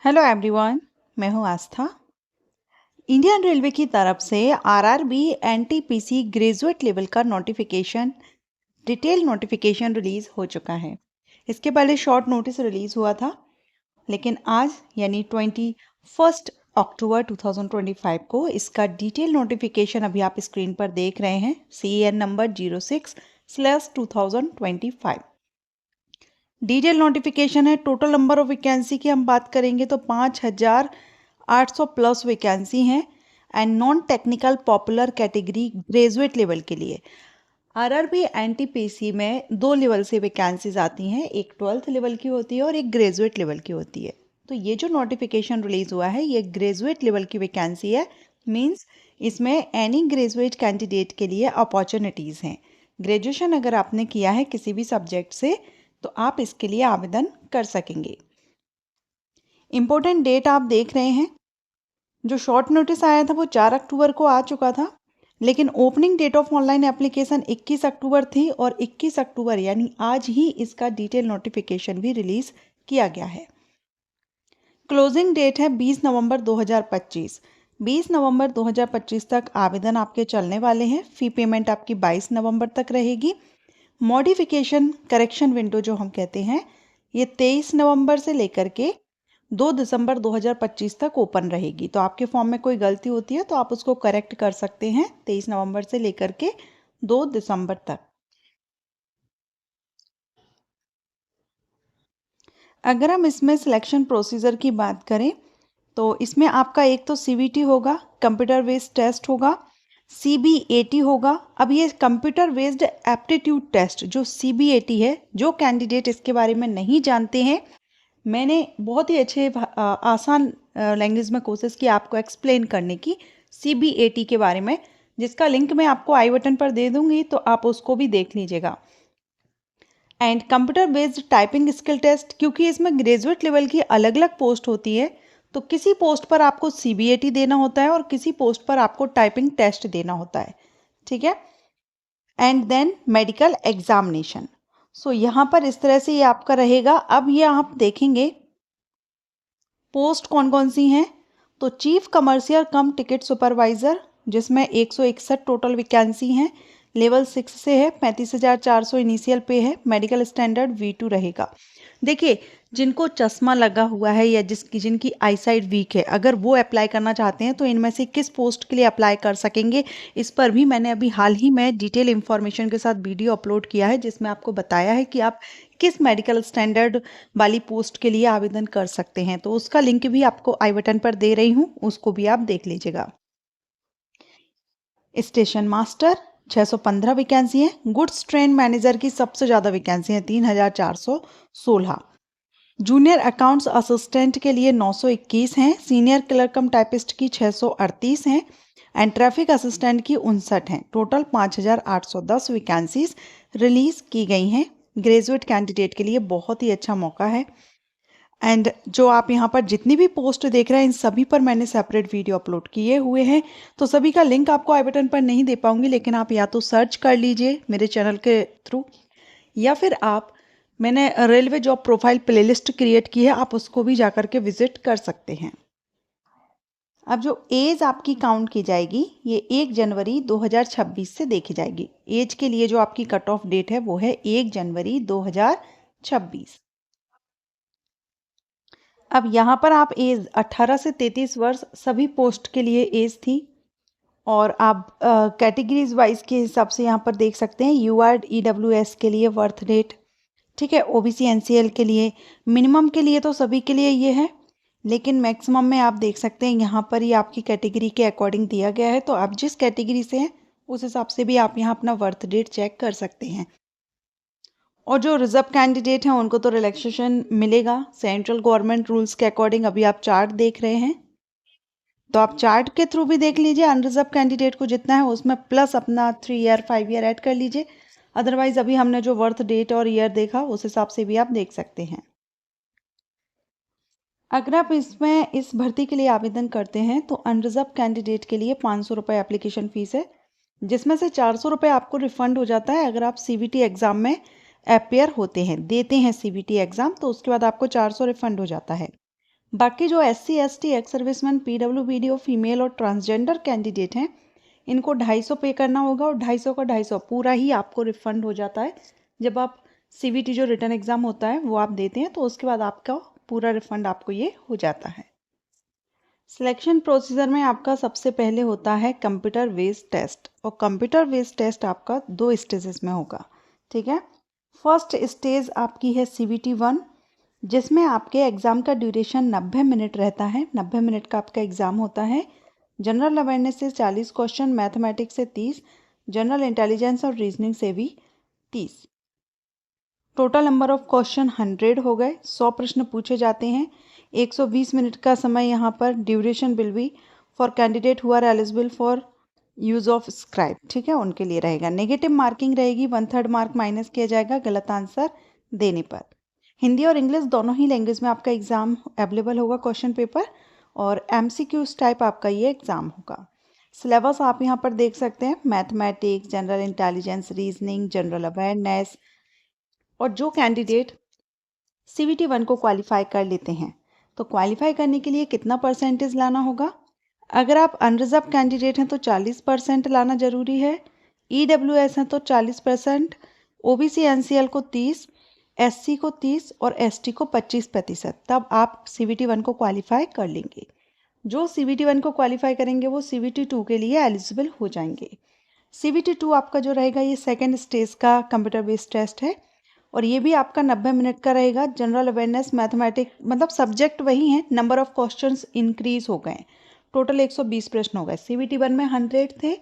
Hello everyone, मैं हूं आस्था। Indian railway की तरफ से आरआरबी एनटीपीसी ग्रेजुएट लेवल का डिटेल नोटिफिकेशन रिलीज हो चुका है। इसके पहले शॉर्ट नोटिस रिलीज हुआ था, लेकिन आज यानी 21 अक्टूबर 2025 को इसका डिटेल नोटिफिकेशन अभी आप स्क्रीन पर देख रहे हैं। CN नंबर 06/2025 डिटेल नोटिफिकेशन है। टोटल नंबर ऑफ वैकेंसी की हम बात करेंगे तो 5,800 प्लस वैकेंसी हैं and non technical popular category graduate level के लिए। आरआरबी एनटीपीसी में 2 लेवल से वैकेंसीज आती हैं, एक 12th लेवल की होती है और एक ग्रेजुएट लेवल की होती है। तो ये जो नोटिफिकेशन रिलीज हुआ है ये ग्रेजुएट लेवल की वैकेंसी है, मीन्स इसमें एनी ग्रेजुएट कैंडिडेट के लिए अपॉर्चुनिटीज़ हैं। ग्रेजुएशन अगर आपने किया है किसी भी सब्जेक्ट से तो आप इसके लिए आवेदन कर सकेंगे। इम्पोर्टेंट डेट आप देख रहे हैं, जो शॉर्ट नोटिस आया था वो 4 अक्टूबर को आ चुका था, लेकिन opening date of online application 21 October थी और 21 अक्टूबर यानी आज ही इसका डिटेल नोटिफिकेशन भी रिलीज किया गया है। क्लोजिंग डेट है 20 नवंबर 2025। 20 नवंबर 2025 तक आवेदन आपके चलने वाले हैं। फ़ी पेमेंट आपकी 22 नवंबर तक रहेगी। मॉडिफिकेशन करेक्शन विंडो जो हम कहते हैं ये 23 नवंबर से लेकर के 2 दिसंबर 2025 तक ओपन रहेगी। तो आपके फॉर्म में कोई गलती होती है तो आप उसको करेक्ट कर सकते हैं 23 नवंबर से लेकर के 2 दिसंबर तक। अगर हम इसमें सिलेक्शन प्रोसीजर की बात करें तो इसमें आपका एक तो CBT होगा, कंप्यूटर बेस्ड टेस्ट होगा, CBAT होगा। अब ये कंप्यूटर बेस्ड एप्टीट्यूड टेस्ट जो CBAT है, जो कैंडिडेट इसके बारे में नहीं जानते हैं, मैंने बहुत ही अच्छे आसान लैंग्वेज में कोशिश की आपको एक्सप्लेन करने की CBAT के बारे में, जिसका लिंक मैं आपको आई बटन पर दे दूंगी तो आप उसको भी देख लीजिएगा। And computer based typing skill test, क्योंकि इसमें ग्रेजुएट लेवल की अलग अलग पोस्ट होती है तो किसी पोस्ट पर आपको CBAT देना होता है और किसी पोस्ट पर आपको टाइपिंग टेस्ट देना होता है, ठीक है। And then medical examination. So यहाँ पर इस तरह से ये आपका रहेगा। अब ये आप देखेंगे पोस्ट कौन कौन सी हैं, तो चीफ कमर्शियल कम टिकट सुपरवाइज़र जिसमें 161 टोटल वैकेंसी हैं, लेवल 6 से है, 35,400 इनिशियल पे है, मेडिकल स्टैंडर्ड V2 रहेगा। देखिए, जिनको चश्मा लगा हुआ है या जिनकी आईसाइट वीक है, अगर वो अप्लाई करना चाहते हैं तो इनमें से किस पोस्ट के लिए अप्लाई कर सकेंगे, इस पर भी मैंने अभी हाल ही में डिटेल इन्फॉर्मेशन के साथ वीडियो अपलोड किया है जिसमें आपको बताया है कि आप किस मेडिकल स्टैंडर्ड वाली पोस्ट के लिए आवेदन कर सकते हैं। तो उसका लिंक भी आपको आई बटन पर दे रही हूँ, उसको भी आप देख लीजिएगा। स्टेशन मास्टर 615 वैकेंसी है। गुड्स ट्रेन मैनेजर की सबसे ज़्यादा वैकेंसी है 3,416। जूनियर अकाउंट्स असिस्टेंट के लिए 921 हैं। सीनियर क्लर्क कम टाइपिस्ट की 638 हैं एंड ट्रैफिक असिस्टेंट की 59 हैं। टोटल 5,810 वैकेंसीज रिलीज की गई हैं। ग्रेजुएट कैंडिडेट के लिए बहुत ही अच्छा मौका है। एंड जो आप यहाँ पर जितनी भी पोस्ट देख रहे हैं इन सभी पर मैंने सेपरेट वीडियो अपलोड किए हुए हैं, तो सभी का लिंक आपको आई बटन पर नहीं दे पाऊंगी, लेकिन आप या तो सर्च कर लीजिए मेरे चैनल के थ्रू या फिर आप मैंने railway job profile playlist create की है, आप उसको भी जाकर के विजिट कर सकते हैं। अब जो एज आपकी काउंट की जाएगी ये 1 जनवरी 2026 से देखी जाएगी। एज के लिए जो आपकी कट ऑफ डेट है वो है 1 जनवरी 2026। अब यहाँ पर आप एज 18 से 33 वर्ष सभी पोस्ट के लिए एज थी और आप कैटेगरीज वाइज के हिसाब से यहाँ पर देख सकते हैं। UR EWS के लिए बर्थ डेट, ठीक है। OBC NCL के लिए मिनिमम के लिए तो सभी के लिए ये है, लेकिन मैक्सिमम में आप देख सकते हैं यहाँ पर ये आपकी कैटेगरी के अकॉर्डिंग दिया गया है। तो आप जिस कैटेगरी से हैं उस हिसाब से भी आप यहाँ अपना बर्थ डेट चेक कर सकते हैं। और जो रिजर्व कैंडिडेट हैं उनको तो रिलैक्सेशन मिलेगा सेंट्रल गवर्नमेंट रूल्स के अकॉर्डिंग। अभी आप चार्ट देख रहे हैं तो आप चार्ट के थ्रू भी देख लीजिए। अनरिजर्व कैंडिडेट को जितना है उसमें प्लस अपना 3 ईयर 5 ईयर ऐड कर लीजिए। अदरवाइज अभी हमने जो बर्थ डेट और ईयर देखा उस हिसाब से भी आप देख सकते हैं। अगर आप इसमें इस भर्ती के लिए आवेदन करते हैं तो अनरिजर्व कैंडिडेट के लिए 500 रुपये एप्लीकेशन फ़ीस है, जिसमें से 400 रुपये आपको रिफंड हो जाता है अगर आप CBT एग्ज़ाम में अपेयर होते हैं, देते हैं CBT एग्ज़ाम, तो उसके बाद आपको 400 रिफंड हो जाता है। बाकी जो SC ST ex serviceman PWBD और फीमेल और ट्रांसजेंडर कैंडिडेट हैं, इनको 250 पे करना होगा और 250 का 250 पूरा ही आपको रिफंड हो जाता है। जब आप CVT जो रिटर्न एग्ज़ाम होता है वो आप देते हैं तो उसके बाद आपका पूरा रिफंड आपको ये हो जाता है। सिलेक्शन प्रोसीजर में आपका सबसे पहले होता है कंप्यूटर बेस्ड टेस्ट, और कंप्यूटर बेस्ड टेस्ट आपका 2 स्टेजेस में होगा, ठीक है। फर्स्ट स्टेज आपकी है CVT 1, जिसमें आपके एग्ज़ाम का ड्यूरेशन 90 मिनट रहता है। 90 मिनट का आपका एग्ज़ाम होता है। जनरल अवेयरनेस से 40 क्वेश्चन, मैथमेटिक्स से 30, जनरल इंटेलिजेंस और रीजनिंग से भी 30। टोटल नंबर ऑफ क्वेश्चन 100 हो गए, 100 प्रश्न पूछे जाते हैं। 120 मिनट का समय यहाँ पर duration will be for candidate who are eligible for use of scribe, ठीक है, उनके लिए रहेगा। नेगेटिव मार्किंग रहेगी, 1/3 मार्क माइनस किया जाएगा गलत आंसर देने पर। हिंदी और इंग्लिश दोनों ही लैंग्वेज में आपका एग्ज़ाम अवेलेबल होगा क्वेश्चन पेपर, और MCQs टाइप आपका ये एग्ज़ाम होगा। सिलेबस आप यहाँ पर देख सकते हैं, mathematics, general intelligence, reasoning, general awareness. और जो कैंडिडेट CVT 1 को क्वालिफाई कर लेते हैं, तो क्वालिफाई करने के लिए कितना परसेंटेज लाना होगा? अगर आप अनरिजर्व कैंडिडेट हैं तो 40% लाना ज़रूरी है। EWS हैं तो 40%, OBC NCL को 30, SC को 30 और ST को 25%, तब आप CVT 1 को क्वालिफाई कर लेंगे। जो CVT 1 को क्वालिफाई करेंगे वो CVT 2 के लिए एलिजिबल हो जाएंगे। CVT 2 आपका जो रहेगा ये सेकेंड स्टेज का कंप्यूटर बेस्ड टेस्ट है, और ये भी आपका 90 मिनट का रहेगा। जनरल अवेयरनेस, मैथमेटिक्स, मतलब सब्जेक्ट वही हैं, नंबर ऑफ क्वेश्चंस इंक्रीज हो गए। टोटल 120 प्रश्न हो गए। CVT 1 में 100 थे,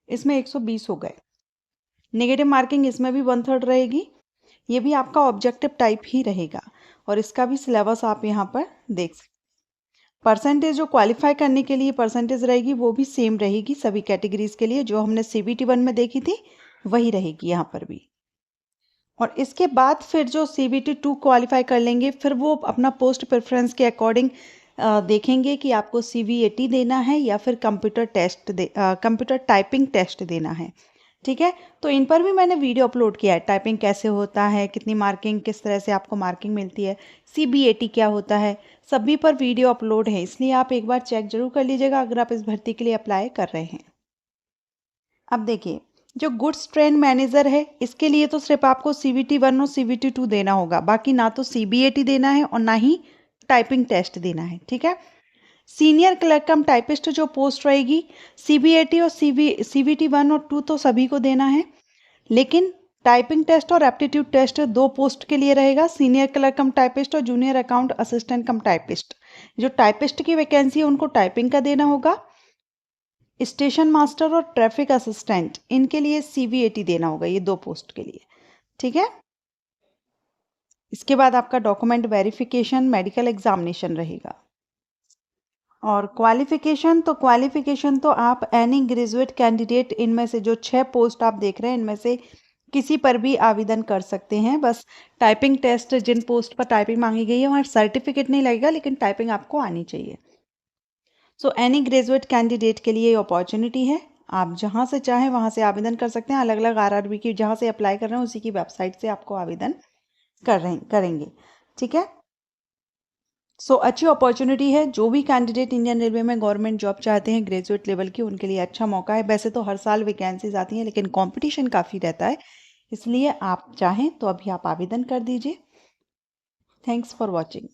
इसमें 120 हो गए। नेगेटिव मार्किंग इसमें भी 1/3 रहेगी। ये भी आपका ऑब्जेक्टिव टाइप ही रहेगा, और इसका भी सिलेबस आप यहाँ पर देख सकते। परसेंटेज जो क्वालिफाई करने के लिए परसेंटेज रहेगी वो भी सेम रहेगी सभी कैटेगरीज के लिए, जो हमने CVT 1 में देखी थी वही रहेगी यहाँ पर भी। और इसके बाद फिर जो CVT 2 क्वालिफाई कर लेंगे, फिर वो अपना पोस्ट प्रेफरेंस के अकॉर्डिंग देखेंगे कि आपको CVAT देना है या फिर कंप्यूटर टाइपिंग टेस्ट देना है, ठीक है। तो इन पर भी मैंने वीडियो अपलोड किया है, टाइपिंग कैसे होता है, कितनी मार्किंग, किस तरह से आपको मार्किंग मिलती है, CBAT क्या होता है, सभी पर वीडियो अपलोड है, इसलिए आप एक बार चेक जरूर कर लीजिएगा अगर आप इस भर्ती के लिए अप्लाई कर रहे हैं। अब देखिए, जो गुड्स ट्रेन मैनेजर है, इसके लिए तो सिर्फ आपको CVT 1 और CVT 2 देना होगा, बाकी ना तो CBAT देना है और ना ही टाइपिंग टेस्ट देना है, ठीक है। सीनियर क्लर्क कम टाइपिस्ट जो पोस्ट रहेगी, CBAT और CVT 1 और 2 तो सभी को देना है, लेकिन टाइपिंग टेस्ट और एप्टीट्यूड टेस्ट 2 पोस्ट के लिए रहेगा, सीनियर क्लर्क कम टाइपिस्ट और जूनियर अकाउंट असिस्टेंट कम टाइपिस्ट। जो टाइपिस्ट की वैकेंसी है उनको टाइपिंग का देना होगा। स्टेशन मास्टर और ट्रैफिक असिस्टेंट, इनके लिए CVAT देना होगा, ये 2 पोस्ट के लिए, ठीक है। इसके बाद आपका डॉक्यूमेंट वेरिफिकेशन, मेडिकल एग्जामिनेशन रहेगा। और क्वालिफिकेशन तो आप एनी ग्रेजुएट कैंडिडेट, इनमें से जो 6 पोस्ट आप देख रहे हैं इनमें से किसी पर भी आवेदन कर सकते हैं। बस टाइपिंग टेस्ट, जिन पोस्ट पर टाइपिंग मांगी गई है वहाँ सर्टिफिकेट नहीं लगेगा, लेकिन टाइपिंग आपको आनी चाहिए। सो एनी ग्रेजुएट कैंडिडेट के लिए ये अपॉर्चुनिटी है, आप जहाँ से चाहें वहाँ से आवेदन कर सकते हैं। अलग अलग RRB की जहाँ से अप्लाई कर रहे हैं उसी की वेबसाइट से आपको आवेदन करेंगे, ठीक है। सो अच्छी अपॉर्चुनिटी है, जो भी कैंडिडेट इंडियन रेलवे में गवर्नमेंट जॉब चाहते हैं ग्रेजुएट लेवल की, उनके लिए अच्छा मौका है। वैसे तो हर साल वैकेंसीज आती हैं, लेकिन कंपटीशन काफ़ी रहता है, इसलिए आप चाहें तो अभी आप आवेदन कर दीजिए। Thanks for watching.